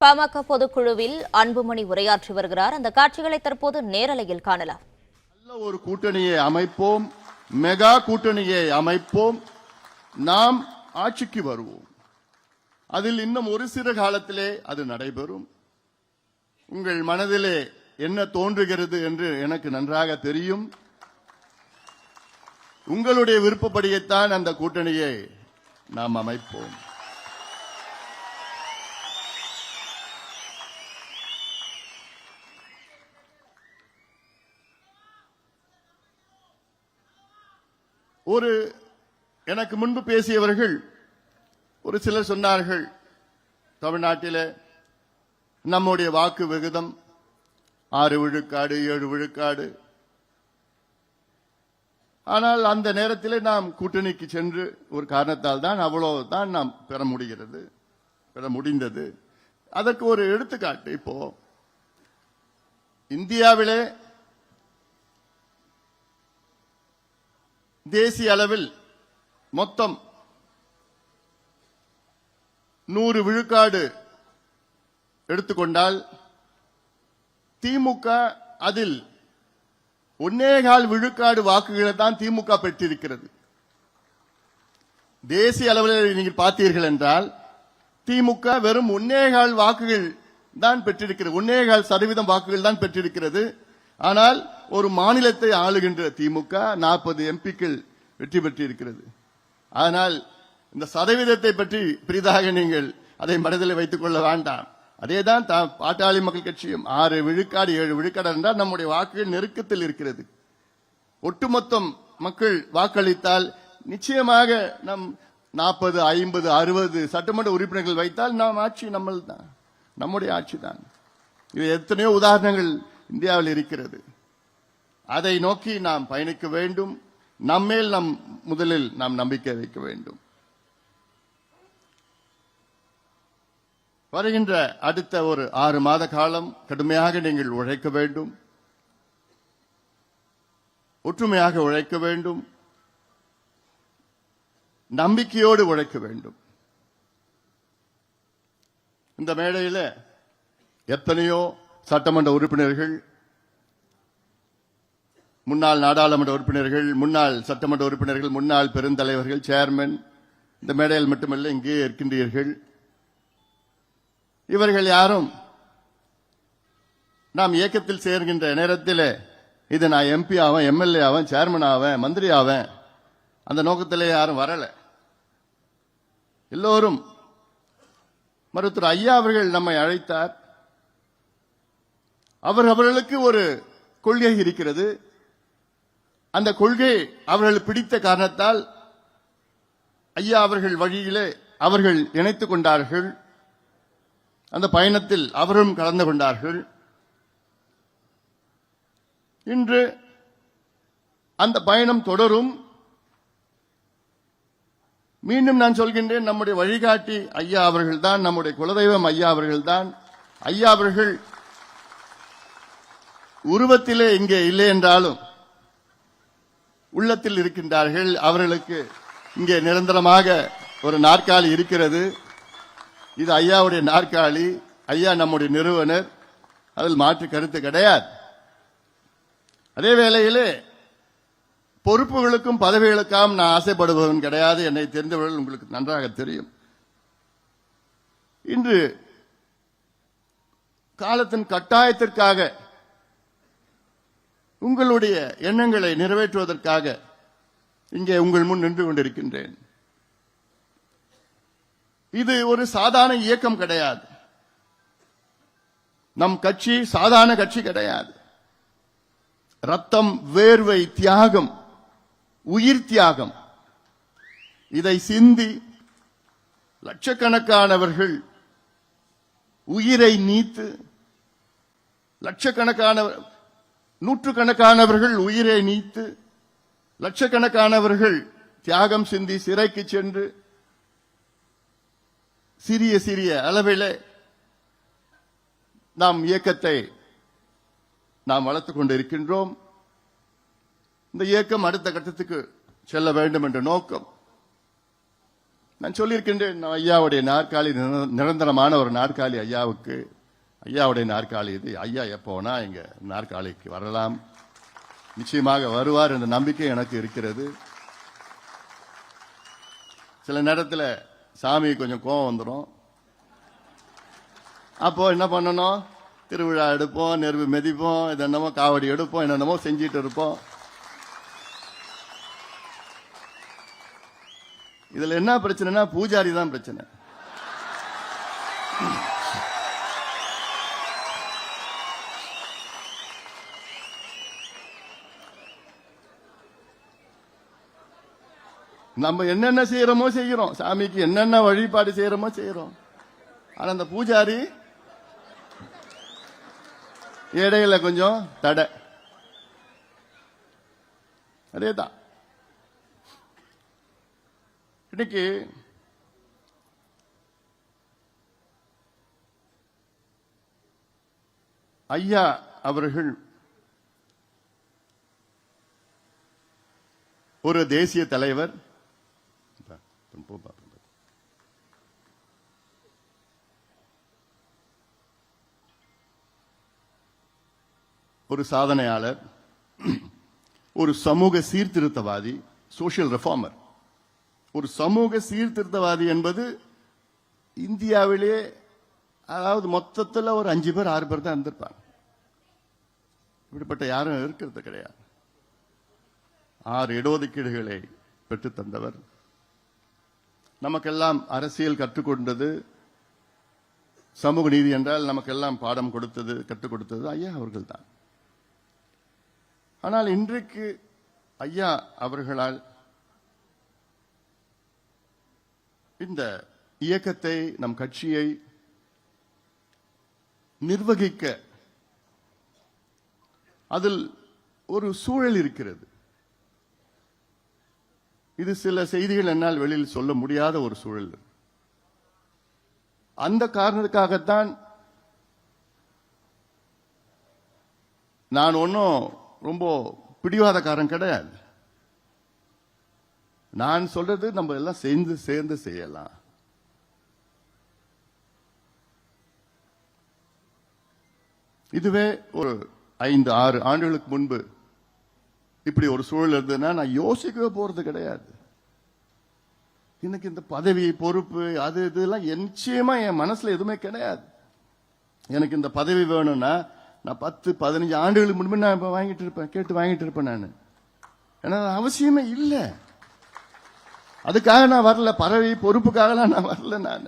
பாமக பொதுக்குழுவில் அன்புமணி உரையாற்றி வருகிறார். அந்த காட்சிகளை தற்போது நேரலையில் காணலாம். நல்ல ஒரு கூட்டணியை அமைப்போம், மெகா கூட்டணியை அமைப்போம், நாம் ஆட்சிக்கு வருவோம். அதில் இன்னும் ஒரு சிறு காலத்திலே அது நடைபெறும். உங்கள் மனதிலே என்ன தோன்றுகிறது என்று எனக்கு நன்றாக தெரியும். உங்களுடைய விருப்பப்படியைத்தான் அந்த கூட்டணியை நாம் அமைப்போம். எனக்கு முன்பு பேசியவர்கள் ஒரு சிலர் சொன்னார்கள், தமிழ்நாட்டில் நம்முடைய வாக்கு விகிதம் 6 விழுக்காடு 7 விழுக்காடு. ஆனால் அந்த நேரத்தில் நாம் கூட்டணிக்கு சென்று ஒரு காரணத்தால் தான் அவ்வளவுதான் நாம் பெற முடிந்தது. அதற்கு ஒரு எடுத்துக்காட்டு, இப்போ இந்தியாவிலே தேசிய அளவில் மொத்தம் 100 விழுக்காடு எடுத்துக்கொண்டால் திமுக அதில் 1.25 விழுக்காடு வாக்குகளை தான் திமுக பெற்றிருக்கிறது. தேசிய அளவில் நீங்கள் பார்த்தீர்கள் என்றால் திமுக வெறும் 1.25 வாக்குகள் தான் பெற்றிருக்கிறது, 1.25% வாக்குகள் தான் பெற்றிருக்கிறது. ஆனால் ஒரு மாநிலத்தை ஆளுகின்ற திமுக 40 எம்பிக்கள் வெற்றி பெற்றிருக்கிறது. ஆனால் இந்த சதவீதத்தை பற்றி பெரிதாக நீங்கள் அதை மனதில் வைத்துக் கொள்ள வேண்டாம். அதேதான் பாட்டாளி மக்கள் கட்சியும் 6 விழுக்காடு 7 விழுக்காடு என்றால் நம்முடைய வாக்குகள் நெருக்கத்தில் இருக்கிறது. ஒட்டுமொத்தம் மக்கள் வாக்களித்தால் நிச்சயமாக நம் 40 50 60 சட்டமன்ற உறுப்பினர்கள் வைத்தால் நாம் ஆட்சி நம்முடைய ஆட்சி தான். இது எத்தனையோ உதாரணங்கள் இந்தியாவில் இருக்கிறது. அதை நோக்கி நாம் பயணிக்க வேண்டும். நம்மேல் முதலில் நாம் நம்பிக்கை வைக்க வேண்டும். வருகின்ற அடுத்த ஒரு 6 மாத காலம் கடுமையாக நீங்கள் உழைக்க வேண்டும், ஒற்றுமையாக உழைக்க வேண்டும், நம்பிக்கையோடு உழைக்க வேண்டும். இந்த மேடையில் எத்தனையோ சட்டமன்ற உறுப்பினர்கள், முன்னாள் நாடாளுமன்ற உறுப்பினர்கள், முன்னாள் சட்டமன்ற உறுப்பினர்கள், முன்னாள் பெருந்தலைவர்கள், சேர்மன் இந்த மேடையில் மட்டுமல்ல இங்கே இருக்கின்றீர்கள். இவர்கள் யாரும் நாம் இயக்கத்தில் சேர்கின்ற நேரத்தில் இது நான் எம்பி ஆவேன், எம்எல்ஏ ஆவேன், சேர்மன் ஆவேன், மந்திரி ஆவேன் அந்த நோக்கத்திலே யாரும் வரல. எல்லோரும் மருத்துவர் ஐயா அவர்கள் நம்மை அழைத்தார். அவர்களுக்கு ஒரு கொள்கை இருக்கிறது. அந்த கொள்கை அவர்கள் பிடித்த காரணத்தால் ஐயா அவர்கள் வழியிலே அவர்கள் இணைத்துக் கொண்டார்கள். அந்த பயணத்தில் அவரும் கலந்து கொண்டார்கள். இன்று அந்த பயணம் தொடரும். மீண்டும் நான் சொல்கின்றேன், நம்முடைய வழிகாட்டி ஐயா அவர்கள் தான், நம்முடைய குலதெய்வம் ஐயா அவர்கள் தான். ஐயா அவர்கள் உருவத்திலே இங்கே இல்லை என்றாலும் உள்ளத்தில் இருக்கின்றார்கள். அவர்களுக்கு இங்கே நிரந்தரமாக ஒரு நாற்காலி இருக்கிறது. இது ஐயாவுடைய நாற்காலி. ஐயா நம்முடைய நிறுவனர், அதில் மாற்று கருத்து கிடையாது. அதே வேளையிலே பொறுப்புகளுக்கும் பதவிகளுக்காகவும் நான் ஆசைப்படுபவன் கிடையாது. என்னை தெரிந்தவர்கள் உங்களுக்கு நன்றாக தெரியும். இன்று காலத்தின் கட்டாயத்திற்காக உங்களுடைய எண்ணங்களை நிறைவேற்றுவதற்காக இங்கே உங்கள் முன் நின்று கொண்டிருக்கின்றேன். இது ஒரு சாதாரண இயக்கம் கிடையாது. நம் கட்சி சாதாரண கட்சி கிடையாது. ரத்தம், வேர்வை, தியாகம், உயிர் தியாகம் இதை சிந்தி லட்சக்கணக்கானவர்கள் உயிரை நீத்து, நூற்றுக்கணக்கானவர்கள் உயிரை நீத்து, லட்சக்கணக்கானவர்கள் தியாகம் சிந்தி சிறைக்கு சென்று சிறிய சிறிய அளவில் நாம் இயக்கத்தை நாம் வளர்த்துக் கொண்டிருக்கின்றோம். இந்த இயக்கம் அடுத்த கட்டத்துக்கு செல்ல வேண்டும் என்ற நோக்கம் நான் சொல்லியிருக்கின்றேன், ஐயாவுடைய நாற்காலி நிரந்தரமான ஒரு நாற்காலி ஐயாவுக்கு. ஐயாவுடைய நாற்காலி இது. ஐயா எப்போனா இங்க நாற்காலிக்கு வரலாம், நிச்சயமாக வருவார் என்ற நம்பிக்கை எனக்கு இருக்கிறது. சில நேரத்தில் சாமி கொஞ்சம் கோபம் வந்துடும். அப்போ என்ன பண்ணணும், திருவிழா எடுப்போம், நெருப்பு மிதிப்போம், என்னென்னமோ காவடி எடுப்போம், என்னென்னமோ செஞ்சிட்டு இருப்போம். இதுல என்ன பிரச்சனைனா பூஜாரி தான் பிரச்சனை. நம்ம என்னென்ன செய்யறோமோ செய்யறோம், சாமிக்கு என்னென்ன வழிபாடு செய்யறோமோ செய்யறோம். ஆனா அந்த பூஜாரி இடையில கொஞ்சம் தடை. அதேதான் இன்னைக்கு ஐயா அவர்கள் ஒரு தேசிய தலைவர், ஒரு சாதனையாளர், ஒரு சமூக சீர்திருத்தவாதி, சோசியல் ரிஃபார்மர். ஒரு சமூக சீர்திருத்தவாதி என்பது இந்தியாவிலே அதாவது மொத்தத்தில் ஒரு 5 பேர் 6 பேர் தான் இருந்திருப்பாங்க. இப்படிப்பட்ட யாரும் இருக்கிறது கிடையாது. 6 இடஒதுக்கீடுகளை பெற்றுத் தந்தவர், நமக்கெல்லாம் அரசியல் கற்றுக்கொண்டது, சமூக நீதி என்றால் நமக்கெல்லாம் பாடம் கொடுத்தது, கற்றுக் கொடுத்தது ஐயா அவர்கள் தான். ஆனால் இன்றைக்கு ஐயா அவர்களால் இந்த இயக்கத்தை, நம் கட்சியை நிர்வகிக்க அதில் ஒரு சூழல் இருக்கிறது. இது சில செய்திகள் என்னால் வெளியில் சொல்ல முடியாத ஒரு சூழல். அந்த காரணத்துக்காகத்தான் நான் ஒன்னும் ரொம்ப பிடிவாதக்காரன் கிடையாது. நான் சொல்றது நம்ம எல்லாம் சேர்ந்து செய்யலாம். இதுவே ஒரு 5-6 ஆண்டுகளுக்கு முன்பு இப்படி ஒரு சூழல் இருந்ததுன்னா நான் யோசிக்கவே போறது கிடையாது. எனக்கு இந்த பதவி, பொறுப்பு, அது இதெல்லாம் நிச்சயமா என் மனசுல எதுவுமே கிடையாது. எனக்கு இந்த பதவி வேணும்னா நான் 10-15 ஆண்டுகளுக்கு முன்பு நான் இப்ப வாங்கிட்டு இருப்பேன், கேட்டு வாங்கிட்டு இருப்பேன். நான் ஏன்னா அவசியமே இல்லை, அதுக்காக நான் வரல. பதவி பொறுப்புக்காகலாம் நான் வரல. நான்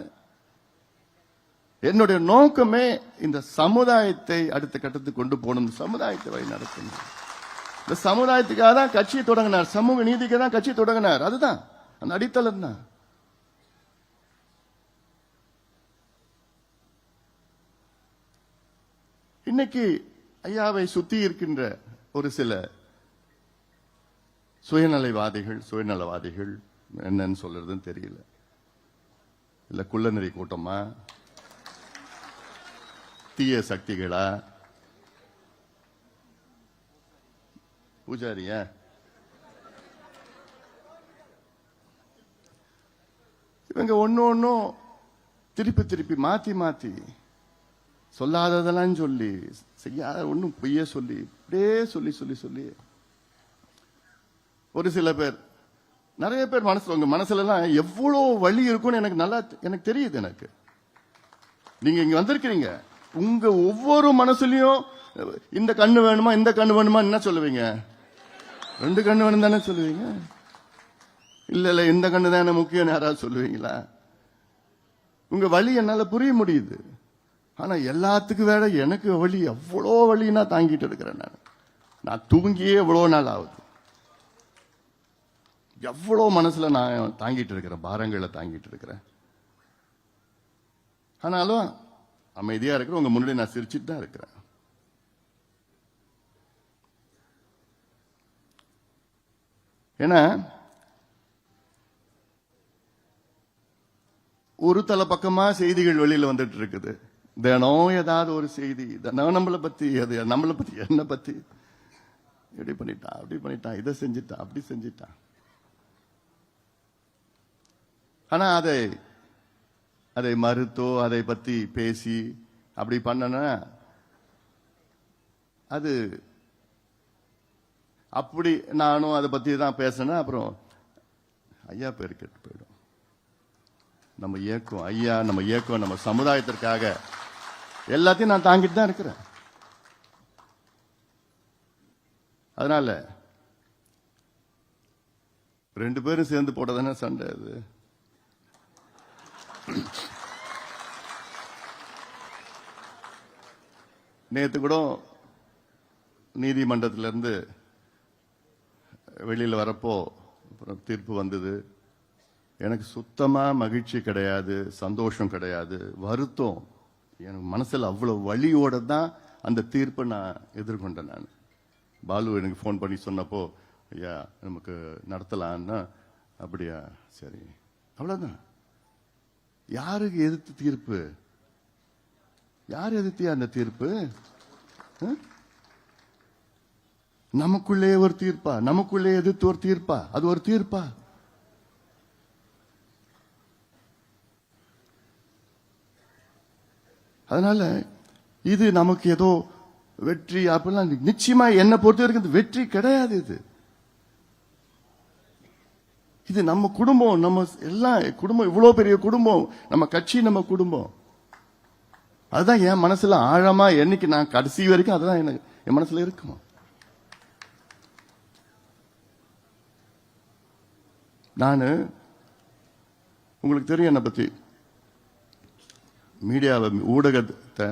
என்னுடைய நோக்கமே இந்த சமுதாயத்தை அடுத்த கட்டத்துக்கு கொண்டு போகணும், சமுதாயத்தை வழி நடத்தணும். இந்த சமுதாயத்துக்காக தான் கட்சியை தொடங்கினார், சமூக நீதிக்கு தான் கட்சி தொடங்கினார். அதுதான் அந்த அடித்தளம் தான். இன்னைக்கு ஐயாவை சுத்தி இருக்கின்ற ஒரு சில சுயநலவாதிகள் என்னன்னு சொல்றதுன்னு தெரியல. இல்ல குள்ளநெறி கூட்டமா, தீய சக்திகளா, பூஜாரியா, இவங்க ஒன்னும் திருப்பி மாத்தி சொல்லாததெல்லாம் சொல்லி, செய்யாத ஒன்னும் பொய்ய சொல்லி, இப்படியே சொல்லி ஒரு சில பேர், நிறைய பேர் மனசுல, உங்க மனசுல எல்லாம் எவ்வளவு வலி இருக்கும்னு எனக்கு தெரியுது. எனக்கு நீங்க இங்க வந்திருக்கிறீங்க, உங்க ஒவ்வொரு மனசுலயும் இந்த கண்ணு வேணுமா, இந்த கண்ணு வேணுமா என்ன சொல்லுவீங்க? 2 கண்ணு வேணும் தானே சொல்லுவீங்க. இல்ல இந்த கண்ணு தானே முக்கியம் யாராவது சொல்லுவீங்களா? உங்க வலி என்னால புரிய முடியுது. ஆனா எல்லாத்துக்கும் வேற எனக்கு வலி, அவ்வளோ வலினா தாங்கிட்டு இருக்கிறேன். நான் தூங்கியே எவ்வளவு நாள் ஆகுது. எவ்வளவு மனசுல நான் தாங்கிட்டு இருக்கிறேன், பாரங்களை தாங்கிட்டு இருக்கிறேன். ஆனாலும் அமைதியா இருக்கிற உங்க முன்னாடி நான் சிரிச்சுட்டு தான் இருக்கிறேன். ஏன்னா ஒரு தலை பக்கமா செய்திகள் வெளியில வந்துட்டு இருக்குது. தினம் ஏதாவது ஒரு செய்தி, தினம் நம்மளை பத்தி, அது நம்மளை பத்தி, என்ன பத்தி, இப்படி பண்ணிட்டான், அப்படி பண்ணிட்டான், இதை செஞ்சிட்டான், அப்படி செஞ்சிட்டான். ஆனா அதை மறுத்தோ அதை பத்தி பேசி அப்படி பண்ணனா அது அப்படி நானும் அதை பத்தி தான் பேசினேன். அப்புறம் ஐயா பேர் கெட்டு போயிடும். நம்ம இயக்கம் ஐயா, நம்ம இயக்கம் நம்ம சமுதாயத்திற்காக எல்லாத்தையும் நான் தாங்கிட்டு தான் இருக்கிறேன். அதனால 2 பேரும் சேர்ந்து போட்டதானே சண்டை. அது நேத்து கூட நீதிமன்றத்திலிருந்து வெளியில் வரப்போ அப்புறம் தீர்ப்பு வந்தது. எனக்கு சுத்தமா மகிழ்ச்சி கிடையாது, சந்தோஷம் கிடையாது, வருத்தம். எனக்கு மனசுல அவ்வளவு வலியோட தான் அந்த தீர்ப்பை நான் எதிர்கொண்டேன். நான் பாலு எனக்கு ஃபோன் பண்ணி சொன்னப்போ, ஐயா நமக்கு நடத்தலான்னா, அப்படியா சரி, அவ்வளவுதான். யாருக்கு எதிர்த்து தீர்ப்பு? யார் எதிர்த்தியா அந்த தீர்ப்பு? நமக்குள்ளே ஒரு தீர்ப்பா? நமக்குள்ளே எதிர்த்து ஒரு தீர்ப்பா? அது ஒரு தீர்ப்பா? அதனால இது நமக்கு ஏதோ வெற்றி அப்படிலாம் நிச்சயமா என்ன பொறுத்த வரைக்கும் வெற்றி கிடையாது. இது நம்ம குடும்பம், நம்ம எல்லாம் குடும்பம், இவ்வளவு பெரிய குடும்பம், நம்ம கட்சி, நம்ம குடும்பம். அதுதான் என் மனசுல ஆழமா என்னைக்கு நான் கடைசி வரைக்கும் அதுதான் எனக்கு என் மனசுல இருக்கும். நான் உங்களுக்கு தெரியும், என்னை பத்தி மீடியாவை, ஊடகத்தை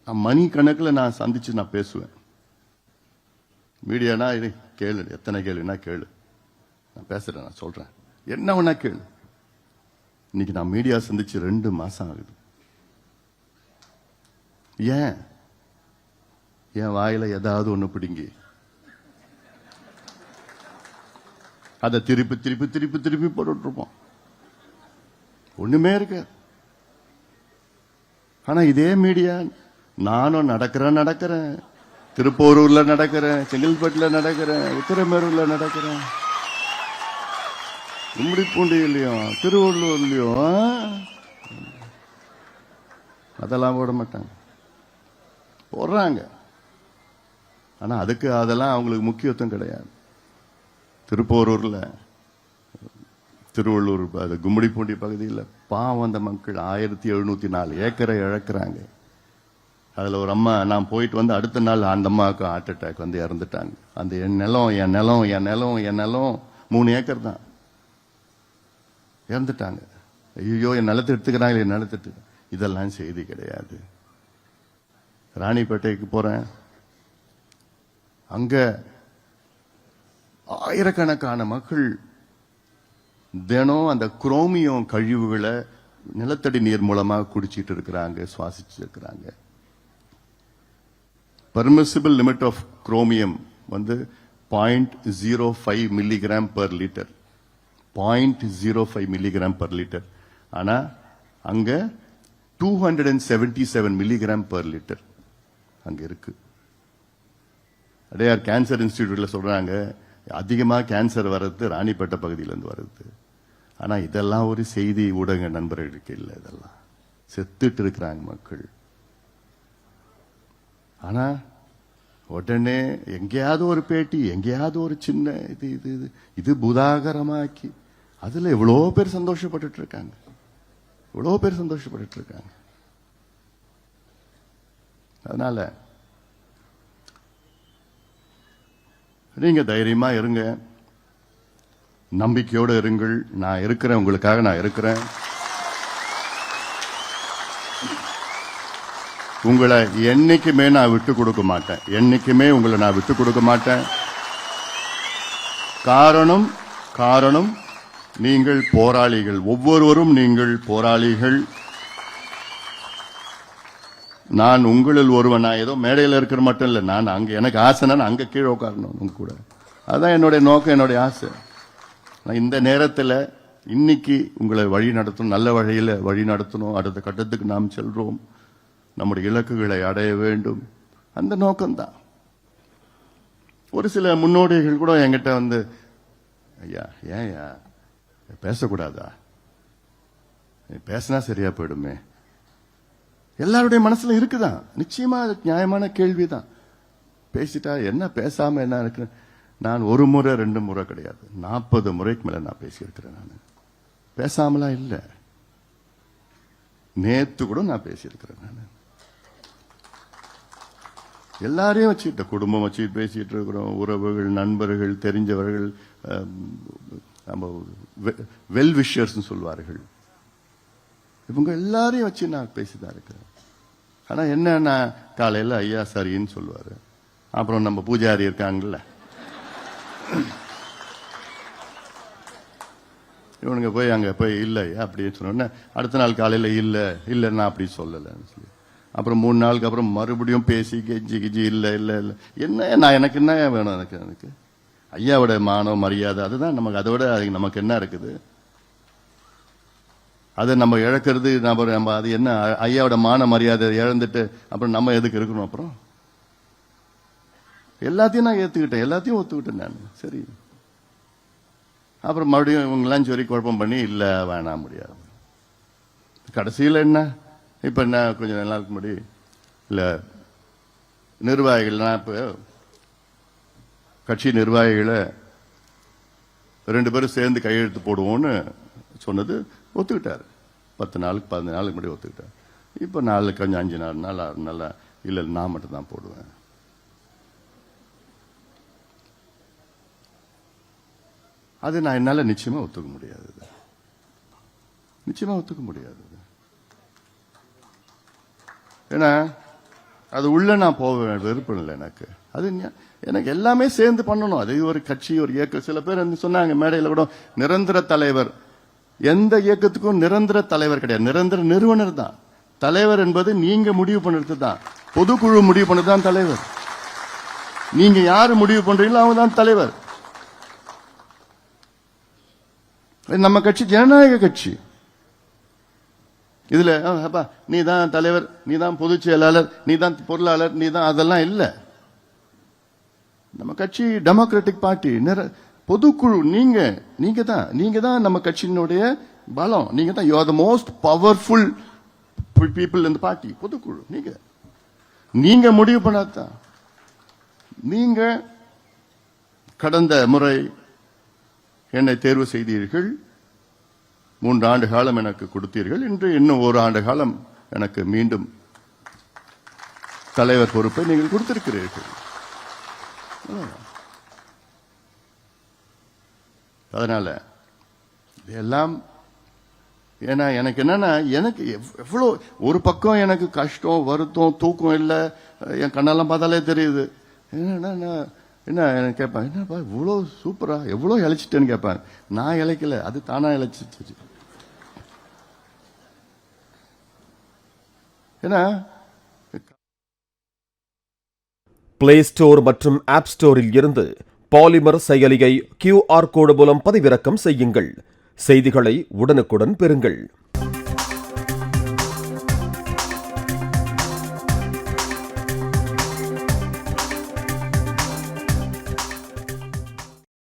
மணி கணக்கில் நான் சந்திச்சு நான் பேசுவேன். மீடியானா இது கேளு, எத்தனை கேளுன்னா கேளு, நான் பேசுறேன், நான் சொல்றேன், என்ன வேணா கேளு. இன்னைக்கு நான் மீடியா சந்திச்சு 2 மாசம் ஆகுது. ஏன் என் வாயில ஏதாவது ஒண்ணு பிடிங்கி அதை திருப்பி திருப்பி திருப்பி திருப்பி போட்டுட்டு இருப்போம். ஒண்ணுமே இருக்கு. ஆனா இதே மீடியா நானும் நடக்கிறேன், திருப்போரூர்ல நடக்கிறேன், செங்கல்பட்டுல நடக்கிறேன், உத்தரமேரூர்ல நடக்கிறேன், கும்மிடிப்பூண்டியிலையும் திருவள்ளூர்லயும் அதெல்லாம் போட மாட்டாங்க, போடுறாங்க. ஆனா அதுக்கு அதெல்லாம் அவங்களுக்கு முக்கியத்துவம் கிடையாது. திருப்போரூர்ல, திருவள்ளூர், கும்மிடிப்பூண்டி பகுதியில் பாவம் அந்த மக்கள் 1704 ஏக்கரை இழக்கிறாங்க. அதுல ஒரு அம்மா, நான் போயிட்டு வந்து அடுத்த நாள் அந்த அம்மாவுக்கு ஹார்ட் அட்டாக் வந்து இறந்துட்டாங்க. அந்த என் நிலம் 3 ஏக்கர் தான், இறந்துட்டாங்க. ஐயோ என் நிலத்தை எடுத்துக்கிறாங்க, என் நிலத்தை எடுத்து. இதெல்லாம் செய்தி கிடையாது. ராணிப்பேட்டைக்கு போறேன், அங்க ஆயிரக்கணக்கான மக்கள் தினம் அந்த குரோமியம் கழிவுகளை நிலத்தடி நீர் மூலமா குடிச்சிட்டு இருக்கிறாங்க, சுவாசிச்சு இருக்கிறாங்க. பெர்மிசிபிள் லிமிட் ஆஃப் குரோமியம் வந்து 0.05 milligram per litre, 0.05 milligram per litre. ஆனா அங்க 277 மில்லிகிராம் பெர் லிட்டர் அங்க இருக்கு. அடையார் கேன்சர் இன்ஸ்டிடியூட்ல சொல்றாங்க, அதிகமா கேன்சர் வர்றது ராணிப்பேட்டை பகுதியிலிருந்து வருது. ஆனா இதெல்லாம் ஒரு செய்தி ஊடக நண்பர்களுக்கு இல்லை. இதெல்லாம் செத்துட்டு இருக்கிறாங்க மக்கள். ஆனா உடனே எங்கேயாவது ஒரு பேட்டி, எங்கேயாவது ஒரு சின்ன இது புதாகரமாக்கி அதுல எவ்வளோ பேர் சந்தோஷப்பட்டு இருக்காங்க, எவ்வளோ பேர் சந்தோஷப்பட்டு இருக்காங்க. அதனால நீங்க தைரியமா இருங்க, நம்பிக்கையோட இருங்கள். நான் இருக்கிறேன், உங்களுக்காக நான் இருக்கிறேன். உங்களை என்னைக்குமே நான் விட்டு கொடுக்க மாட்டேன், என்னைக்குமே உங்களை நான் விட்டு கொடுக்க மாட்டேன். காரணம் நீங்கள் போராளிகள், ஒவ்வொருவரும் நீங்கள் போராளிகள். நான் உங்களில் ஒருவன். நான் ஏதோ மேடையில் இருக்கிற மட்டும் இல்லை, நான் அங்க எனக்கு ஆசைனா அங்க கீழே உட்காரணும் உங்க கூட. அதுதான் என்னுடைய நோக்கம், என்னுடைய ஆசை. நான் இந்த நேரத்தில் இன்னைக்கு உங்களை வழி நடத்தணும், நல்ல வழியில் வழி நடத்தணும். அடுத்த கட்டத்துக்கு நாம் செல்றோம், நம்முடைய இலக்குகளை அடைய வேண்டும், அந்த நோக்கம்தான். ஒரு சில முன்னோடிகள் கூட என்கிட்ட வந்து, ஐயா ஏன்யா பேசக்கூடாதா? பேசினா சரியா போயிடுமே. எல்லாருடைய மனசுல இருக்குதான், நிச்சயமா அது நியாயமான கேள்விதான். பேசிட்டா என்ன, பேசாம என்ன இருக்கு? நான் ஒரு முறை 2 முறை கிடையாது, 40 முறைக்கு மேல நான் பேசியிருக்கிறேன். நான் பேசாமலாம் இல்ல, நேத்து கூட நான் பேசியிருக்கிறேன். நான் எல்லாரையும் வச்சுக்கிட்ட குடும்பம் வச்சுட்டு பேசிட்டு இருக்கிறோம். உறவுகள், நண்பர்கள், தெரிஞ்சவர்கள், வெல் விஷர்ஸ் சொல்வார்கள். இவங்க எல்லாரையும் வச்சு நான் பேசிதான் இருக்கிறேன். ஆனா என்ன, காலையில ஐயா சரின்னு சொல்லுவாரு, அப்புறம் நம்ம பூஜாரி இருக்காங்கல்ல, இவனுங்க போய் அங்க போய் இல்ல அப்படின்னு சொன்ன அடுத்த நாள் காலையில இல்ல நான் அப்படி சொல்லலன்னு சொல்லி, அப்புறம் 3 நாளுக்கு அப்புறம் மறுபடியும் பேசி கெஞ்சி இல்ல என்ன, நான் எனக்கு என்ன வேணும், எனக்கு ஐயாவோட மானம் மரியாதை அதுதான் நமக்கு. அதோட நமக்கு என்ன இருக்குது? அதை நம்ம இழக்கிறது, நம்ம அது என்ன, ஐயாவோட மான மரியாதை இழந்துட்டு அப்புறம் நம்ம எதுக்கு இருக்கணும்? அப்புறம் எல்லாத்தையும் நான் ஏத்துக்கிட்டேன், எல்லாத்தையும் ஒத்துக்கிட்டேன் நான். சரி, அப்புறம் மறுபடியும் இவங்கெல்லாம் சொல்லி குழப்பம் பண்ணி இல்ல வேணாம் முடியாது. கடைசியில் என்ன, இப்ப என்ன, கொஞ்சம் நாளுக்கு முன்னாடி இல்ல நிர்வாகிகள், இப்ப கட்சி நிர்வாகிகளை 2 பேரும் சேர்ந்து கையெழுத்து போடுவோம்னு சொன்னது ஒத்துக்கிட்டாரு. 10 நாளுக்கு 15 நாளுக்கு முன்னாடி ஒத்துக்கிட்டார். இப்ப நாளுக்கு கொஞ்சம் 5 நாள் 6 நாள் இல்ல நான் மட்டும் தான் போடுவேன். அது நான் என்னால நிச்சயமா ஒத்துக்க முடியாது, நிச்சயமா ஒத்துக்க முடியாது. ஏன்னா அது உள்ள நான் போக விருப்பம் இல்லை எனக்கு. அது எனக்கு எல்லாமே சேர்ந்து பண்ணணும். அது ஒரு கட்சி, ஒரு இயக்கம். சில பேர் சொன்னாங்க மேடையில் கூட, நிரந்தர தலைவர். எந்த இயக்கத்துக்கும் நிரந்தர தலைவர் கிடையாது, நிரந்தர நிறுவனர் தான் தலைவர். என்பது நீங்க முடிவு பண்ணுறது தான், பொதுக்குழு முடிவு பண்ணது தான் தலைவர். நீங்க யாரு முடிவு பண்றீங்களோ அவங்க தான் தலைவர். நம்ம கட்சி ஜனநாயக கட்சி. இதுல நீ தான் தலைவர், நீ தான் பொதுச் செயலாளர், நீ தான் பொருளாளர், நீ தான், அதெல்லாம் இல்ல. நம்ம கட்சி டெமோக்ராட்டிக் பார்ட்டி, பொதுக்குழு. நீங்க தான் நம்ம கட்சியினுடைய பலம். நீங்க தான், you are the most powerful people in the party. பொதுக்குழு நீங்க முடிவு பண்ணாதான். நீங்க கடந்த முறை என்னை தேர்வு செய்தீர்கள், 3 ஆண்டு காலம் எனக்கு கொடுத்தீர்கள். இன்று இன்னும் 1 ஆண்டு காலம் எனக்கு மீண்டும் தலைவர் பொறுப்பை நீங்கள் கொடுத்திருக்கிறீர்கள். அதனால இதெல்லாம் ஏன்னா எனக்கு என்னன்னா, எனக்கு எவ்வளவு ஒரு பக்கம் எனக்கு கஷ்டம், வருத்தம், தூக்கம் இல்லை, என் கண்ணெல்லாம் பார்த்தாலே தெரியுது. என்ன கேட்பேன், என்னப்பா இவ்வளோ சூப்பரா எவ்வளோ இழைச்சிட்டேன்னு கேட்பேன். நான் இழைக்கல, அது தானா இழைச்சிச்சு. ஏன்னா பிளே ஸ்டோர் மற்றும் ஆப் ஸ்டோரில் இருந்து பாலிமர் செயலியை QR கோடு மூலம் பதிவிறக்கம் செய்யுங்கள். செய்திகளை உடனுக்குடன் பெறுங்கள்.